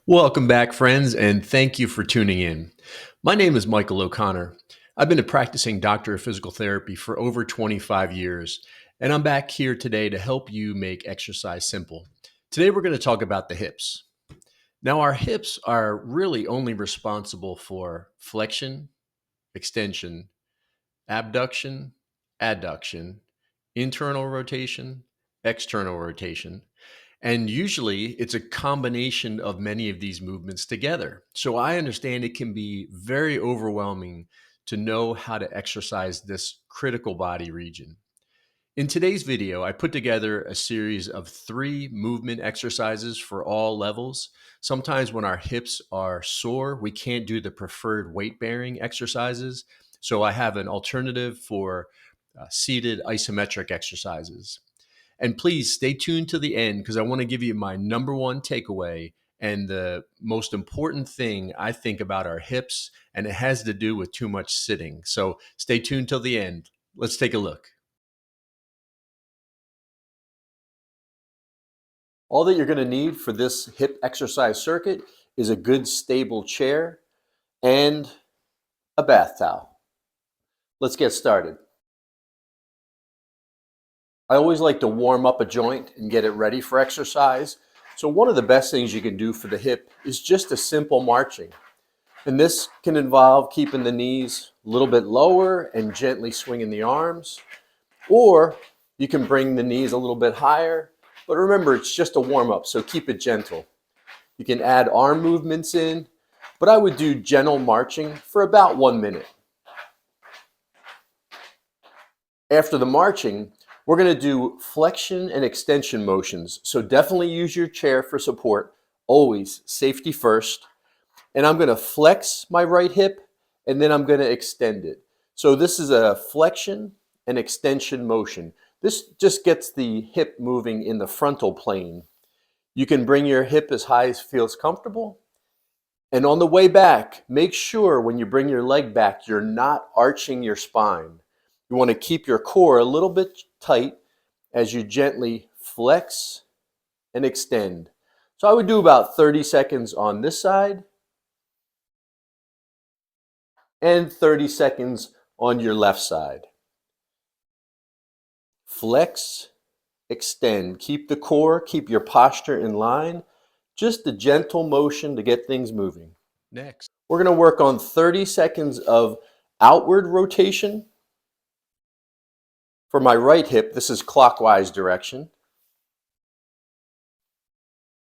Welcome back, friends, and thank you for tuning in. My name is Michael O'Connor. I've been a practicing doctor of physical therapy for over 25 years, and I'm back here today to help you make exercise simple. Today, we're going to talk about the hips. Now, our hips are really only responsible for flexion, extension, abduction, adduction, internal rotation, external rotation. And usually it's a combination of many of these movements together. So I understand it can be very overwhelming to know how to exercise this critical body region. In today's video, I put together a series of 3 movement exercises for all levels. Sometimes when our hips are sore, we can't do the preferred weight bearing exercises. So I have an alternative for seated isometric exercises. And please stay tuned to the end because I want to give you my number one takeaway and the most important thing I think about our hips, and it has to do with too much sitting. So stay tuned till the end. Let's take a look. All that you're going to need for this hip exercise circuit is a good stable chair and a bath towel. Let's get started. I always like to warm up a joint and get it ready for exercise. So one of the best things you can do for the hip is just a simple marching. And this can involve keeping the knees a little bit lower and gently swinging the arms. Or you can bring the knees a little bit higher. But remember, it's just a warm up, so keep it gentle. You can add arm movements in, but I would do gentle marching for about 1 minute. After the marching, we're going to do flexion and extension motions. So definitely use your chair for support. Always safety first. And I'm going to flex my right hip and then I'm going to extend it. So this is a flexion and extension motion. This just gets the hip moving in the frontal plane. You can bring your hip as high as feels comfortable. And on the way back, make sure when you bring your leg back, you're not arching your spine. You want to keep your core a little bit tight as you gently flex and extend. So I would do about 30 seconds on this side and 30 seconds on your left side. Flex, extend. Keep the core, keep your posture in line. Just a gentle motion to get things moving. Next, we're going to work on 30 seconds of outward rotation. For my right hip, this is clockwise direction.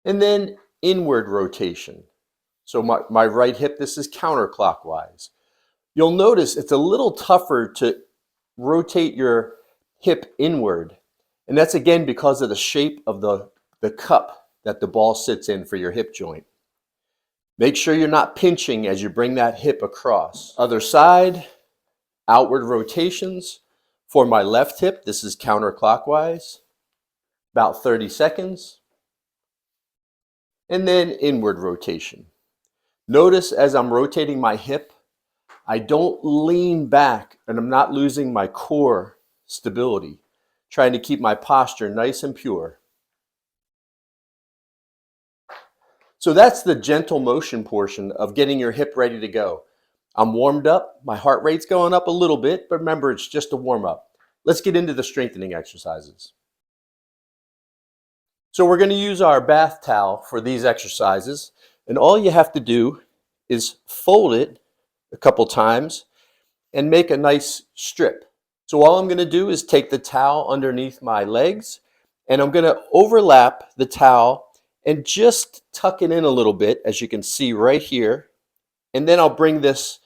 And then inward rotation. So my right hip, this is counterclockwise. You'll notice it's a little tougher to rotate your hip inward. And that's again because of the shape of the cup that the ball sits in for your hip joint. Make sure you're not pinching as you bring that hip across. Other side, outward rotations. For my left hip, this is counterclockwise, about 30 seconds. And then inward rotation. Notice as I'm rotating my hip, I don't lean back and I'm not losing my core stability, trying to keep my posture nice and pure. So that's the gentle motion portion of getting your hip ready to go. I'm warmed up, my heart rate's going up a little bit, but remember, it's just a warm up. Let's get into the strengthening exercises. So we're going to use our bath towel for these exercises, and all you have to do is fold it a couple times and make a nice strip. So all I'm going to do is take the towel underneath my legs, and I'm going to overlap the towel and just tuck it in a little bit, as you can see right here, and then I'll bring this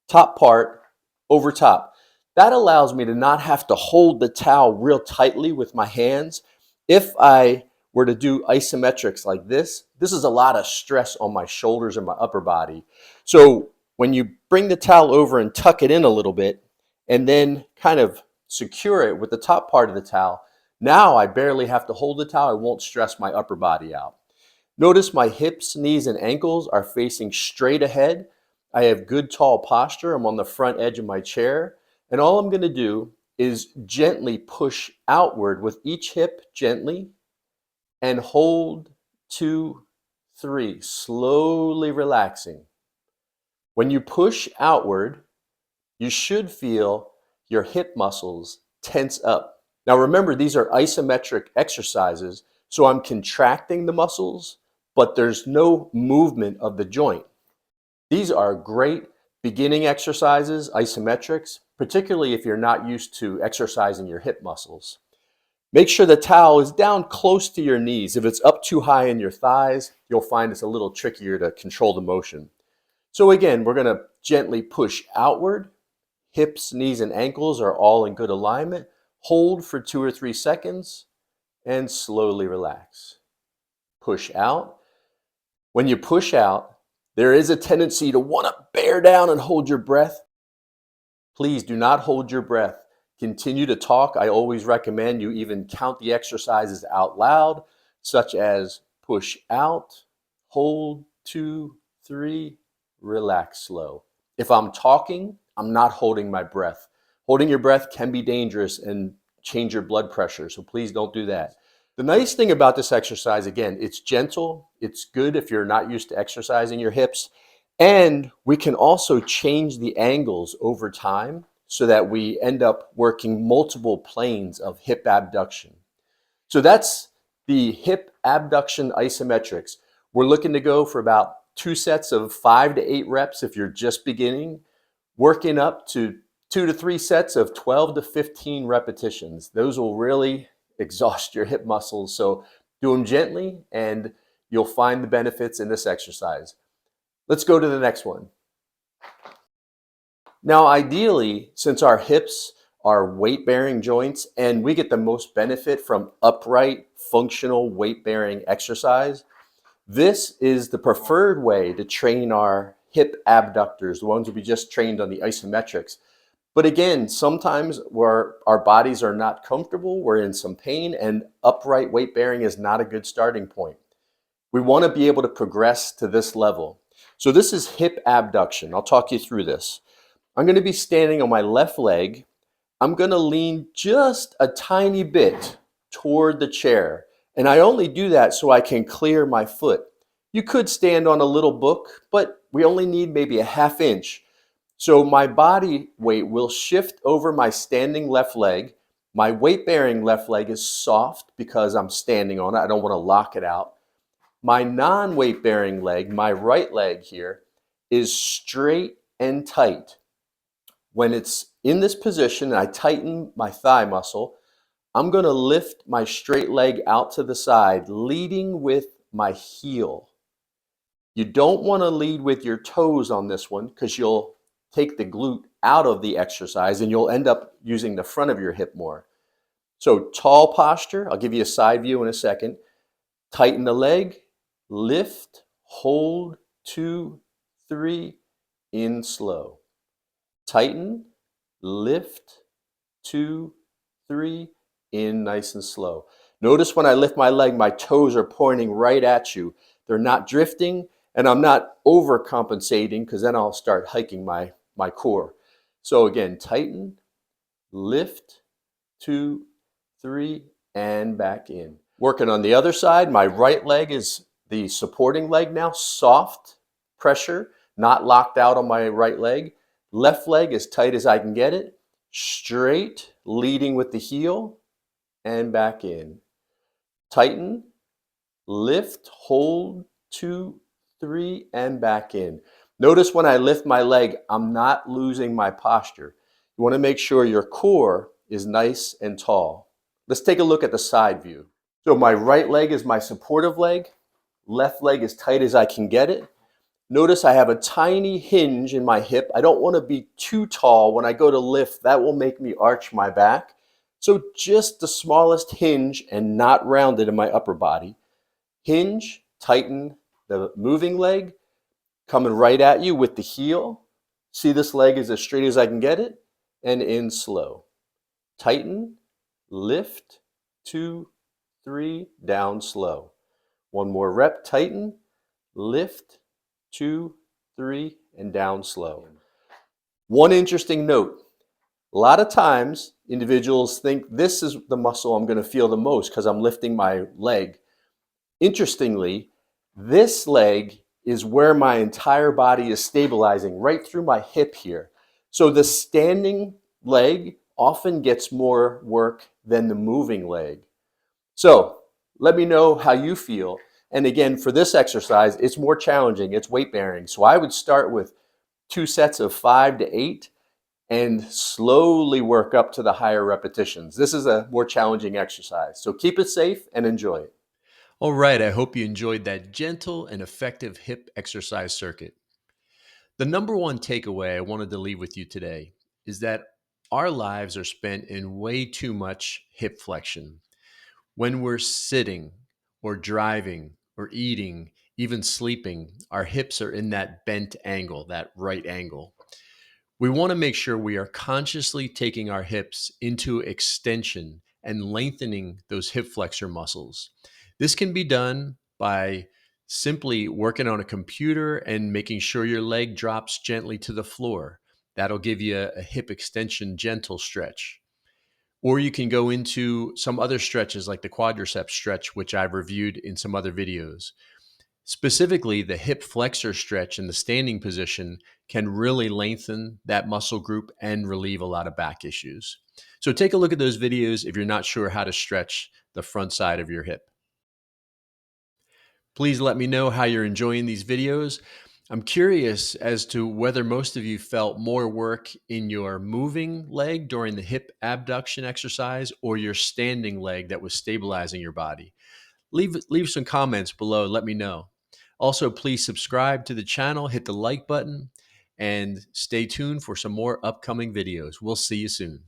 top part over top. That allows me to not have to hold the towel real tightly with my hands. If I were to do isometrics like this is a lot of stress on my shoulders and my upper body. So when you bring the towel over and tuck it in a little bit and then kind of secure it with the top part of the towel, now I barely have to hold the towel. I won't stress my upper body out. Notice my hips, knees, and ankles are facing straight ahead. I have good tall posture. I'm on the front edge of my chair. And all I'm going to do is gently push outward with each hip, gently, and hold 2, 3, slowly relaxing. When you push outward, you should feel your hip muscles tense up. Now remember, these are isometric exercises, so I'm contracting the muscles, but there's no movement of the joint. These are great beginning exercises, isometrics, particularly if you're not used to exercising your hip muscles. Make sure the towel is down close to your knees. If it's up too high in your thighs, you'll find it's a little trickier to control the motion. So again, we're going to gently push outward. Hips, knees, and ankles are all in good alignment. Hold for 2 or 3 seconds and slowly relax. Push out. When you push out, there is a tendency to want to bear down and hold your breath. Please do not hold your breath. Continue to talk. I always recommend you even count the exercises out loud, such as push out, hold, 2, 3, relax slow. If I'm talking, I'm not holding my breath. Holding your breath can be dangerous and change your blood pressure, so please don't do that. The nice thing about this exercise, again, it's gentle. It's good if you're not used to exercising your hips. And we can also change the angles over time so that we end up working multiple planes of hip abduction. So that's the hip abduction isometrics. We're looking to go for about 2 sets of 5 to 8 reps if you're just beginning, working up to 2 to 3 sets of 12 to 15 repetitions. Those will really exhaust your hip muscles. So do them gently and you'll find the benefits in this exercise. Let's go to the next one. Now, ideally, since our hips are weight-bearing joints and we get the most benefit from upright, functional weight-bearing exercise, this is the preferred way to train our hip abductors, the ones we just trained on the isometrics. But again, sometimes where our bodies are not comfortable, we're in some pain, and upright weight-bearing is not a good starting point. We want to be able to progress to this level. So this is hip abduction. I'll talk you through this. I'm going to be standing on my left leg. I'm going to lean just a tiny bit toward the chair. And I only do that so I can clear my foot. You could stand on a little book, but we only need maybe a ½ inch. So my body weight will shift over my standing left leg. My weight-bearing left leg is soft because I'm standing on it. I don't want to lock it out. My non-weight-bearing leg, my right leg here, is straight and tight. When it's in this position and I tighten my thigh muscle, I'm going to lift my straight leg out to the side, leading with my heel. You don't want to lead with your toes on this one because you'll take the glute out of the exercise and you'll end up using the front of your hip more. So tall posture, I'll give you a side view in a second. Tighten the leg, lift, hold, 2, 3, in slow. Tighten, lift, 2, 3, in nice and slow. Notice when I lift my leg, my toes are pointing right at you. They're not drifting, and I'm not overcompensating because then I'll start hiking my core. So again, tighten, lift, 2, 3, and back in. Working on the other side, my right leg is the supporting leg now, soft pressure, not locked out on my right leg. Left leg as tight as I can get it, straight, leading with the heel, and back in. Tighten, lift, hold, 2, 3, and back in. Notice when I lift my leg, I'm not losing my posture. You want to make sure your core is nice and tall. Let's take a look at the side view. So my right leg is my supportive leg. Left leg as tight as I can get it. Notice I have a tiny hinge in my hip. I don't want to be too tall. When I go to lift, that will make me arch my back. So just the smallest hinge and not rounded in my upper body. Hinge, tighten the moving leg, coming right at you with the heel. See, this leg is as straight as I can get it, and in slow. Tighten, lift, 2, 3, down slow. One more rep, tighten, lift, 2, 3, and down slow. One interesting note, a lot of times individuals think this is the muscle I'm going to feel the most because I'm lifting my leg. Interestingly, This leg is where my entire body is stabilizing right through my hip here. So the standing leg often gets more work than the moving leg. So let me know how you feel. And again, for this exercise, it's more challenging. It's weight bearing. So I would start with 2 sets of 5 to 8 and slowly work up to the higher repetitions. This is a more challenging exercise. So keep it safe and enjoy it. All right, I hope you enjoyed that gentle and effective hip exercise circuit. The number one takeaway I wanted to leave with you today is that our lives are spent in way too much hip flexion. When we're sitting or driving or eating, even sleeping, our hips are in that bent angle, that right angle. We want to make sure we are consciously taking our hips into extension and lengthening those hip flexor muscles. This can be done by simply working on a computer and making sure your leg drops gently to the floor. That'll give you a hip extension gentle stretch. Or you can go into some other stretches like the quadriceps stretch, which I've reviewed in some other videos. Specifically, the hip flexor stretch in the standing position can really lengthen that muscle group and relieve a lot of back issues. So take a look at those videos if you're not sure how to stretch the front side of your hip. Please let me know how you're enjoying these videos. I'm curious as to whether most of you felt more work in your moving leg during the hip abduction exercise or your standing leg that was stabilizing your body. Leave some comments below. Let me know. Also, please subscribe to the channel, hit the like button, and stay tuned for some more upcoming videos. We'll see you soon.